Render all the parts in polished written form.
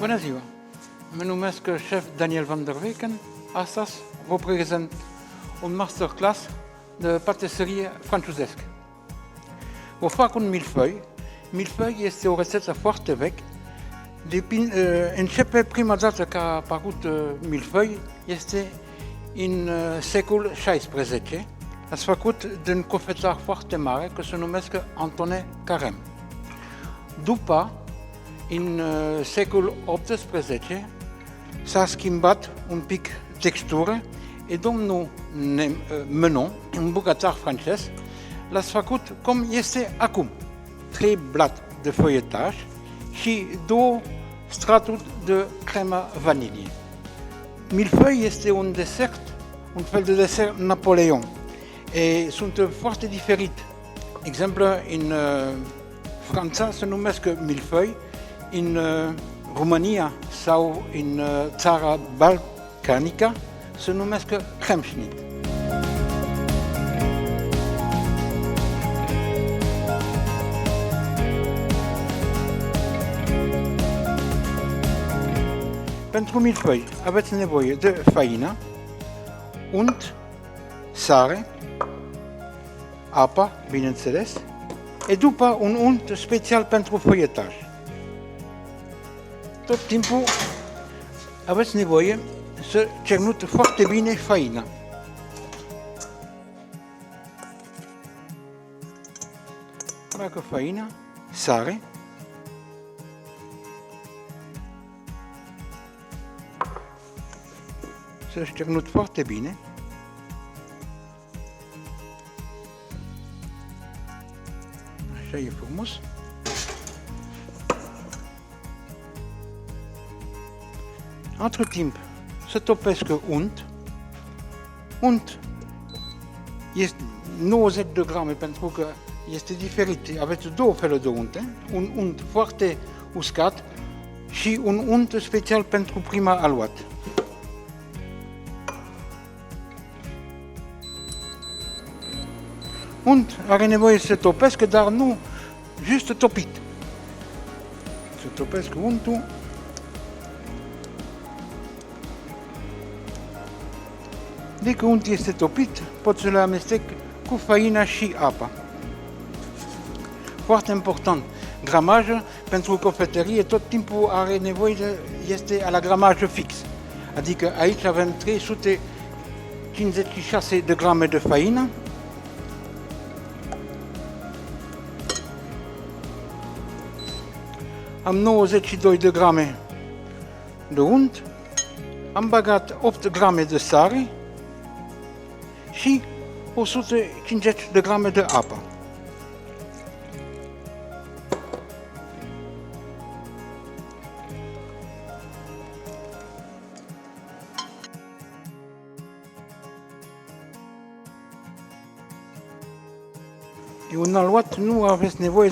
Bună ziua! Mă numesc șef Daniel van der Weken. Astăzi vă prezint un masterclass de patiserie francezesc. Vă fac un milföi. Milföi este o rețetă foarte veche. Începe prima dată că a apărut milföi este în secolul XVI. Ați făcut din cofetar foarte mare, care se numesc Antoine Carême. După, în secolul XVIII, s-a schimbat un pic textură și domnul Menon, un bucătar francez, l-a făcut cum este acum. 3 blați de feuilletaj și 2 straturi de cremă vanilie. Milföi este un desert, un fel de desert Napoleon. Și sunt foarte diferite. Exemplu, în Franța se numesc milföi, în România sau în țara balcanică se numesc cremșnit. Pentru milföi aveți nevoie de faină, unt, sare, apa, bineînțeles, și după un unt special pentru feuilletaj. Tot timpul aveți nevoie să cernuți foarte bine faina. Facă faina, sare, să cernuți foarte bine. Așa e frumos. Între timp, să topesc unt. Unt este 90 de grame pentru că este diferit. Aveți 2 feluri de unte. Un unt foarte uscat și un unt special pentru prima aluat. Unt are nevoie să topesc, dar nu just topit. Să topesc untul. De că unt este topit, pot să le amestec cu faina și apa. Foarte important, gramajul pentru cofetărie tot timpul are nevoie este la gramaj fix. Adică aici avem 356 de grame de faină. Am 92 de grame de unt, am băgat 8 grame de sare și 150 de grame de apă. E un aluat, nu aveți nevoie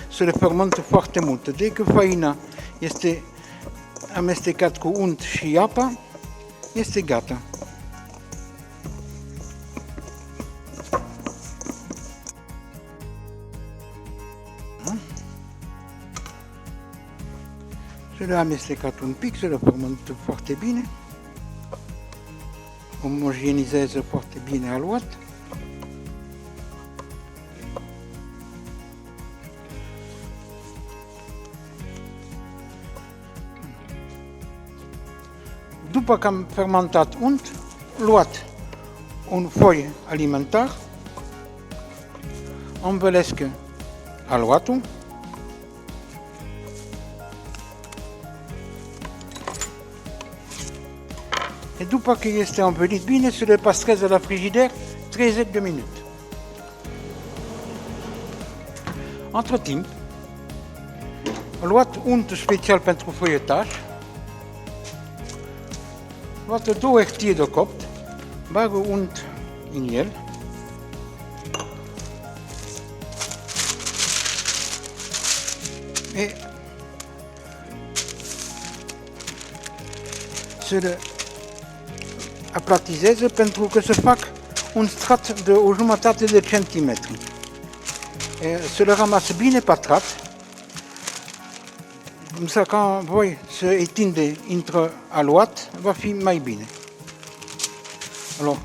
să le fermente foarte mult. Dacă faina este amestecat cu unt și apă, este gata. Să le amestecat un pic, să le fermente foarte bine. Omogenizează foarte bine aluat. După că am fermentat unt, luat un foi alimentar, învelesc aluatul, și după că este învelit bine, se le păstrează la frigider 30 de minute. Între timp, luat unt special pentru feuilletaj, luat 2 hârtii de copt, bag unt în el, și să le aplatizeze pentru că se fac un strat de o jumătate de centimetri. Să le ramasă bine pătrat, Însă când voi să etinde între aluat, va fi mai bine. Alors,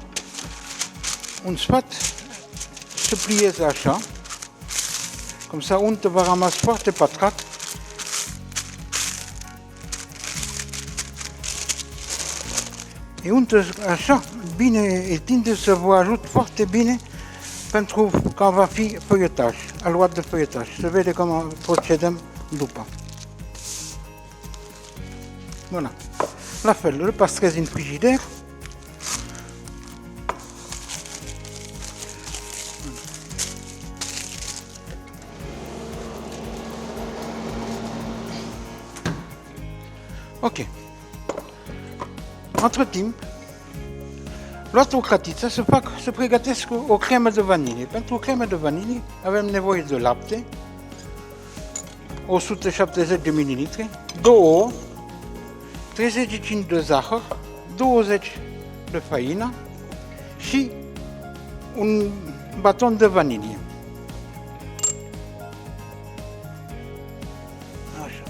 un sfat să plieze așa, cum ça untul va rămas foarte pătrat. E untul așa, bine etinde, să vă ajut foarte bine pentru că va fi feuilletaj, aluat de feuilletaj. Se vede cum procedăm după. Voilà. La fel, îl păstrez în frigider. Ok. Între timp, luați o catiță să pregătesc o cremă de vanilie. Pentru o cremă de vanilie avem nevoie de lapte, 170 de ml, 2 ouă, 35 de zahăr, 20 de făină și un baton de vanilie. Așa.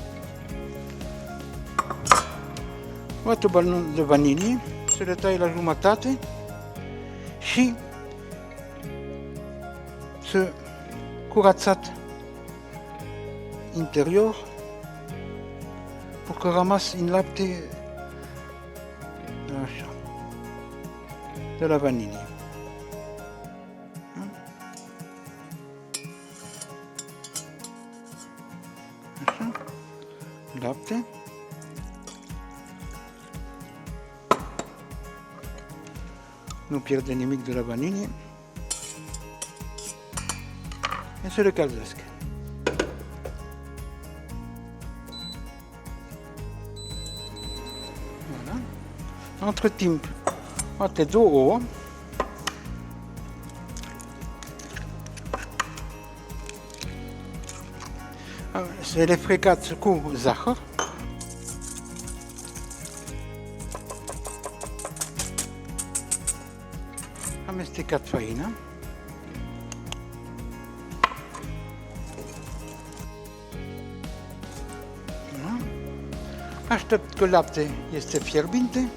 Luați o baton de vanilie, să le tai la jumătate și să curățați interior pentru că rămas în lapte așa, de la vanilie. Așa, lapte. Nu pierde nimic de la vanilie. E să le călzesc. Voilà. Între timp, poate 2 ouă. Să le frecați cu zahăr. Amestecat făina. Aștept că lapte este fierbinte.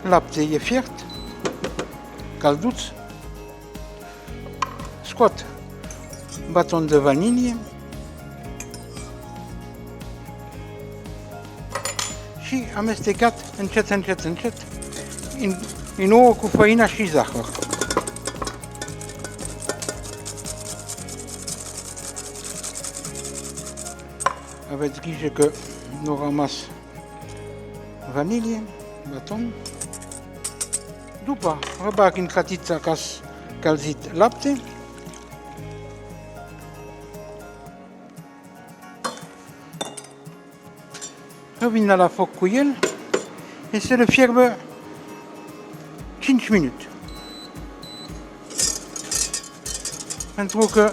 Lapte e fiert, călduț. Scot baton de vanilie și amestecat încet în ouă cu făina și zahăr. Aveți grijă că nu a rămas vanilie, baton. După răbag în catița ca să călzit lapte. Revin la foc cu el și să le fierbă 5 minute. Pentru că,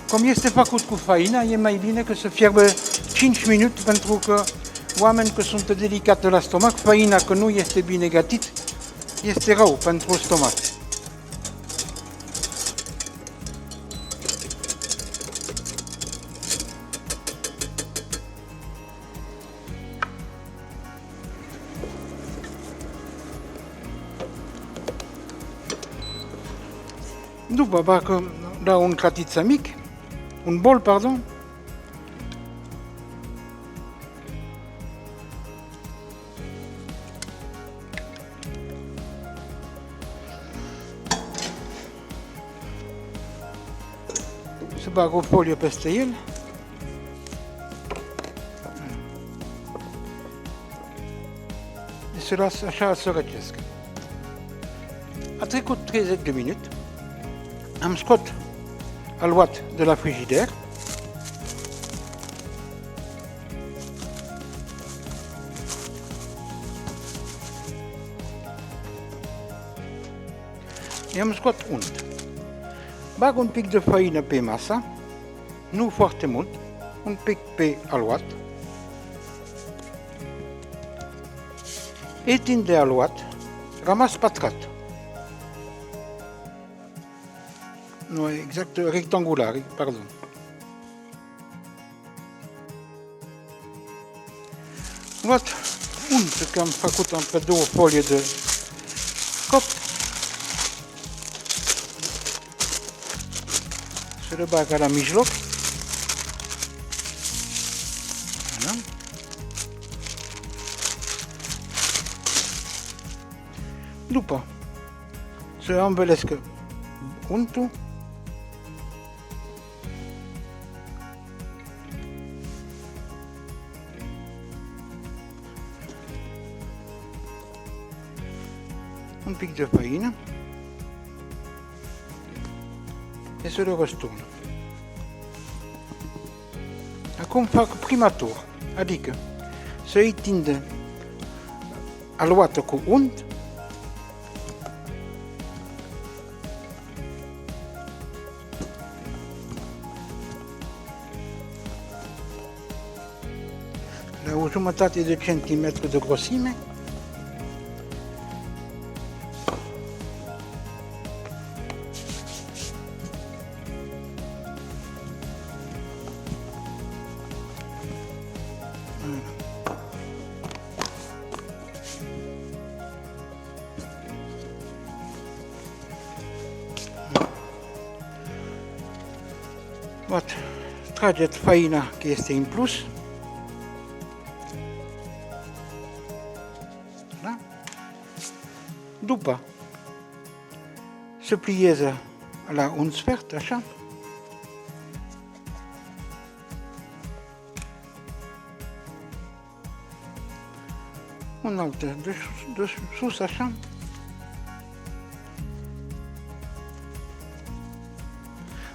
cum este făcut cu făina, e mai bine că să fierbă 5 minute, pentru că oameni că sunt delicate la stomac, făina că nu este bine gătit, este rău pentru stomac. După bag la un catiță mic, un bol, pardon. Să bag o folie peste el. Și să las așa să răcesc. A trecut 30 de minute. Am scot aluat de la frigider. I-am scot unt. Bag un pic de făină pe masă, nu foarte mult, un pic pe aluat. Etind de aluat, rămas pătrat. nu exact rectangular, pardon. Am luat unt, că am făcut între două folie de copt. Se le bagă la mijloc. Voilà. După se învelesc untul. Un pic de făină și se le răsturnă. Acum fac prima tur, adică să îi tinde aluată cu unt, la o jumătate de centimetru de grosime. Trageți făina, că este în plus. Da? După se plieze la un sfert, așa. Un alt de sus, așa.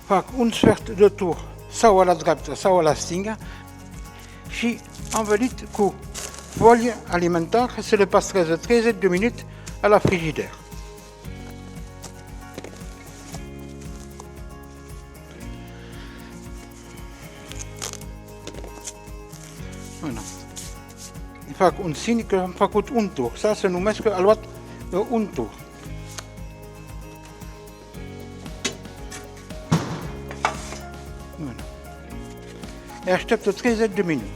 Fac un sfert de tur sau la dreapta sau la stânga și învelit cu folie alimentară să le păstreze 30 de minute la frigider. Voilà. Fac un semn că am făcut un tur. Asta se numește a luat un tur. E așteptă 30 de minute.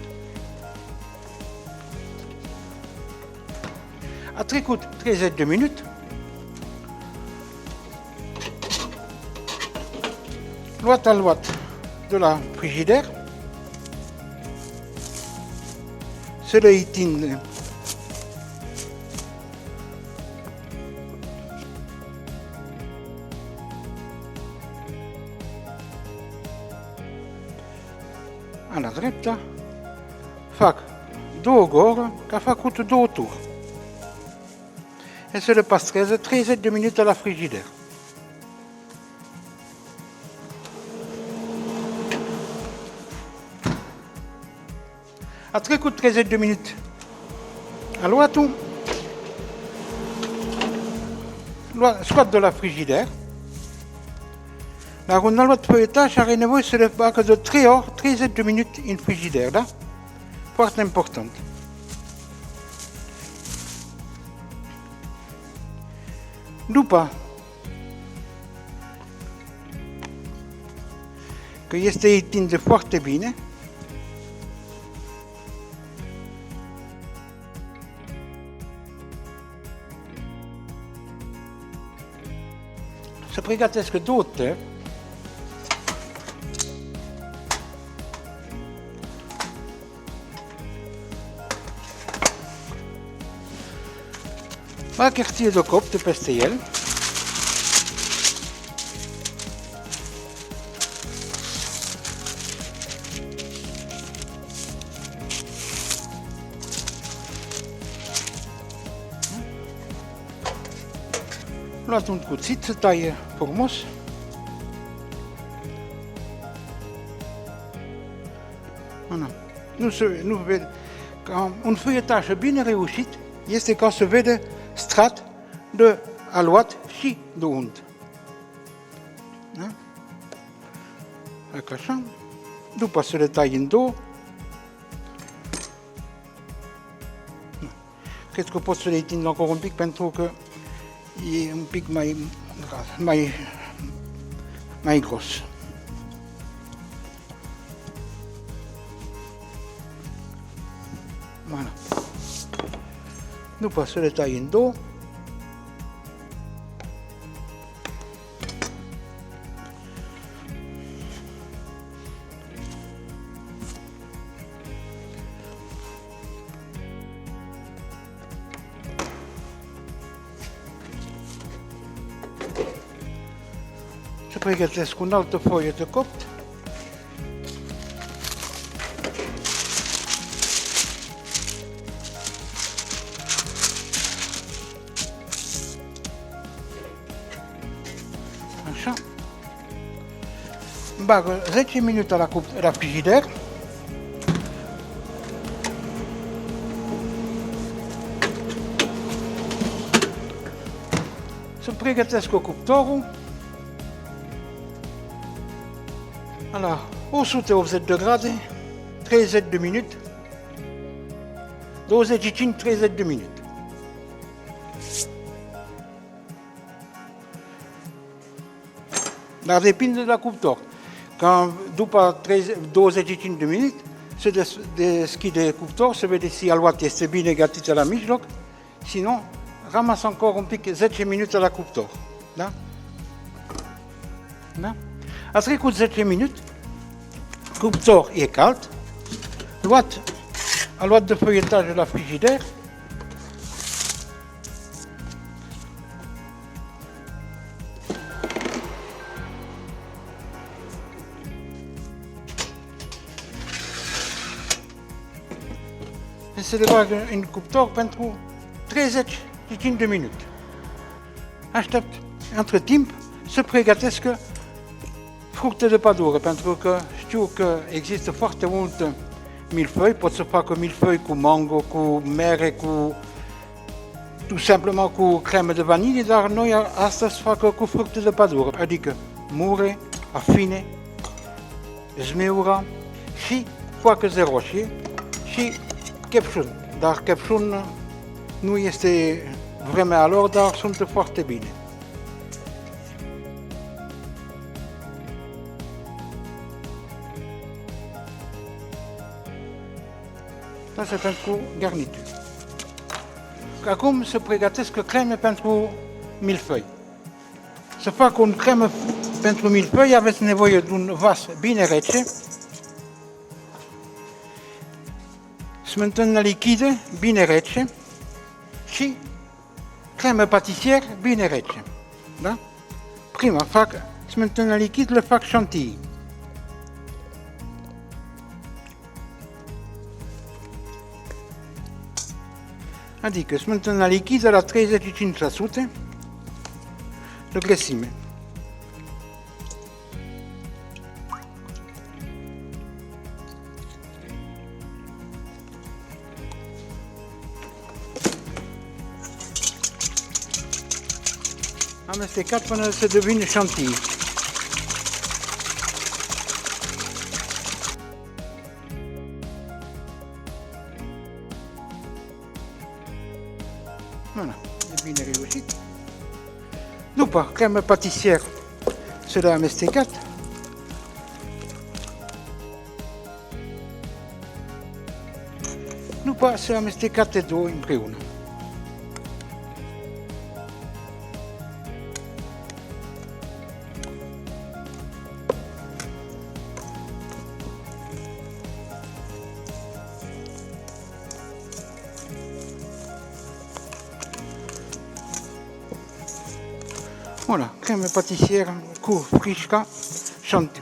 A trecut 30 de minute. Luat de la frigider. Se le tinde la dreapta, fac două gori, că a făcut două turi. E se le păstreze 30 de minute la frigider. A trecut 30 de minute. A luat-o, scoat de la frigider. Dar un alt feuilletaj are nevoie să le facă de 3 ori, 30 de minute în frigider, da? Foarte important. După că este tinde foarte bine, să pregătesc 2 tăi. Fac hârtie de copt peste el. Luați un cuțit să taie frumos. Nu vede. Un feuilletaj bine reușit este ca să vede strat de aluat și de unt. Da? Fac așa. După să le tai în două. Da. Cred că pot să le tind încă un pic pentru că e un pic mai mai gros. Voilà. După să le tai în două. Să pregătesc un altă folie de copt. Așa. Bag 10 minute la frigider. Să pregătesc cuptorul la 180 de grade, 30 de minute, 25-30 de minute. Dar depinde de la cuptor. După 25 de minute se deschide cuptor, se vede si aluat este bine gătită la mijloc, sinon rămas encore un pic 10 minute la cuptor. Da? Da? A trecut 10 minute, cuptor e cald, a luat de feuilletaj la frigider, se le bagă în cuptor pentru 35 de minute. Aștept, între timp, să pregătesc fructe de pădure, pentru că știu că există foarte multe milfăi, pot să facă milfăi cu mango, cu mere, tout simplement cu cremă de vanilie, dar noi astăzi facă cu fructe de pădure, adică mure, afine, zmeura și foacă de roșie și căpșun. Dar căpșun nu este vremea lor, dar sunt foarte bine. Asta pentru garnitur. Acum se pregătesc creme pentru milfăi. Să fac o cremă pentru milfăi, aveți nevoie de un vas bine rece, smântână lichidă bine rece și cremă patisier bine rece. Da? Prima fac smântână lichidă, le fac chantilly. Adică smântână lichidă la 35% de grăsime. Amestecat până să devină chantilly. Voilà, e bine reușit. După cremă patisier se le amestecat. După se amestecate două împreună. Voilà, crème pâtissière cu frișca,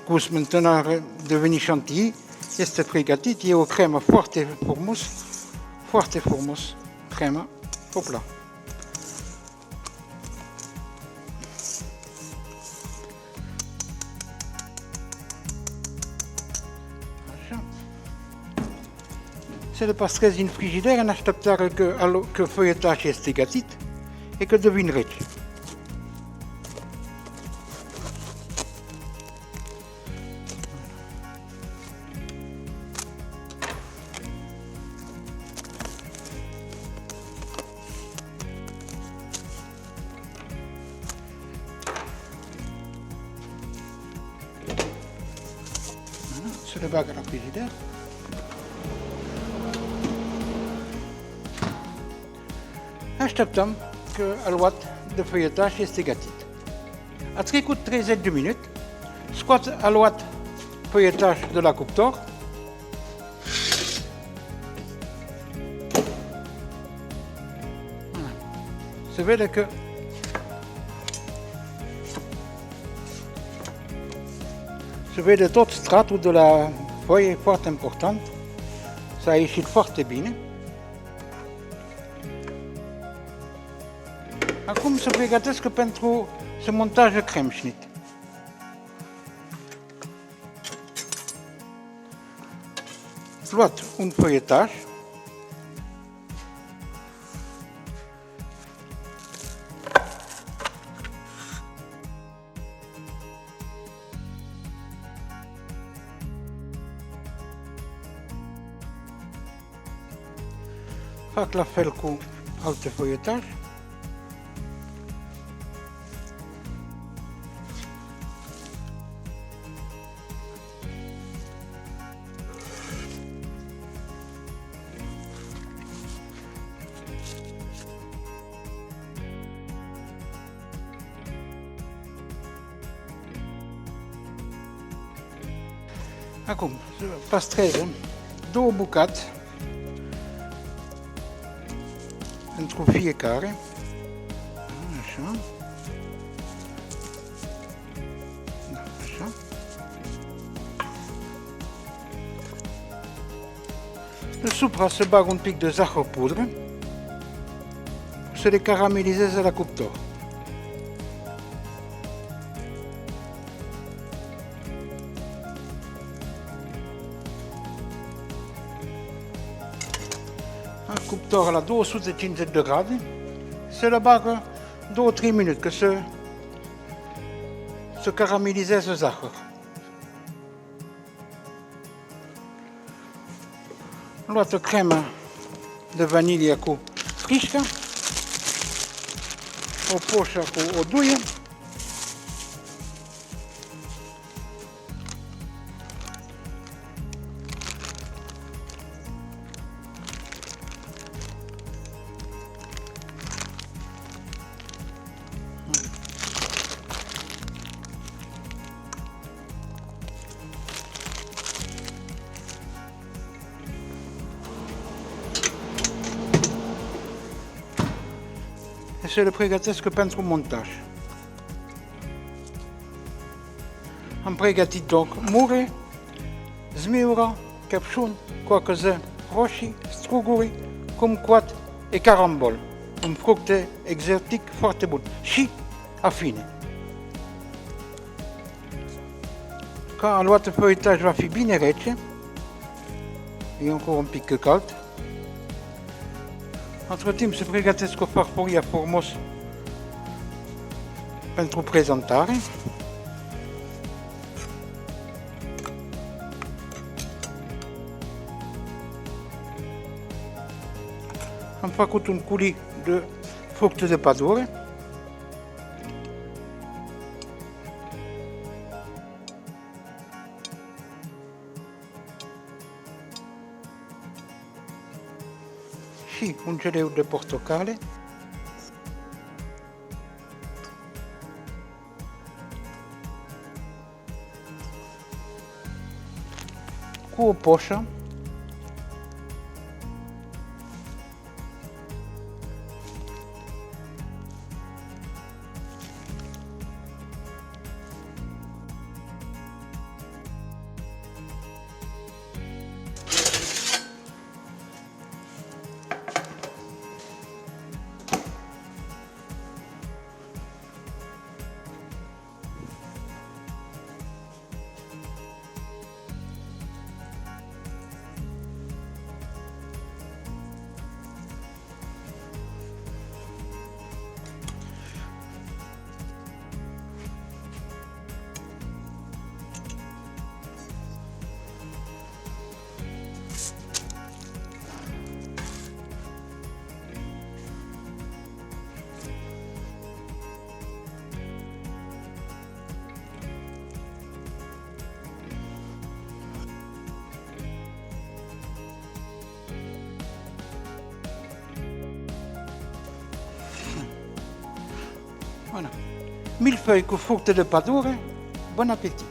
cu smântânare devenit chantilly, este pregătit, e o cremă foarte frumos, cremă, hopla. Așa. Se le păstrezi în frigider în așteptare că feuilletajul este gătit și că devine rece. să le bagă la frigider. Așteptăm că aluat de feuilletaj este gătit. A trecut 30 de minute, scoate aluat feuilletaj de la cuptor. Se vede că se vede tot stratul de la foaie, foarte important. S-a ieșit foarte bine. Acum se pregătesc pentru să montează cremșnit. Luat un feuilletaj. Fac la fel cu alte feuilletaje. Acum, pastrezăm 2 bucăți pentru fiecare. Așa. Da, așa. Deasupra se bag un pic de zahăr pudră, să le caramelizeze la cuptor. Cuptor la 250 de grade, se le bagă 2-3 minute, că se caramelizează zahăr. Luată crema de vanilie cu frișcă, o poșă cu o duie, se le pregătesc pentru montaj. Am pregătit donc mure, zmiură, căpșuni, coacăze roșii, struguri, kumquat și carambol. Un fruct exotic foarte bun și afine. Quand aluatul feuilletaj va fi bine rece, e încă un pic cald. Între timp se pregătesc o farfurie frumos pentru prezentare. Am făcut un coulis de fructe de pădure. Și un geleu de portocale. Cu o poșă. Voilà. Millefeuille cu fructe de pădure, bon appétit!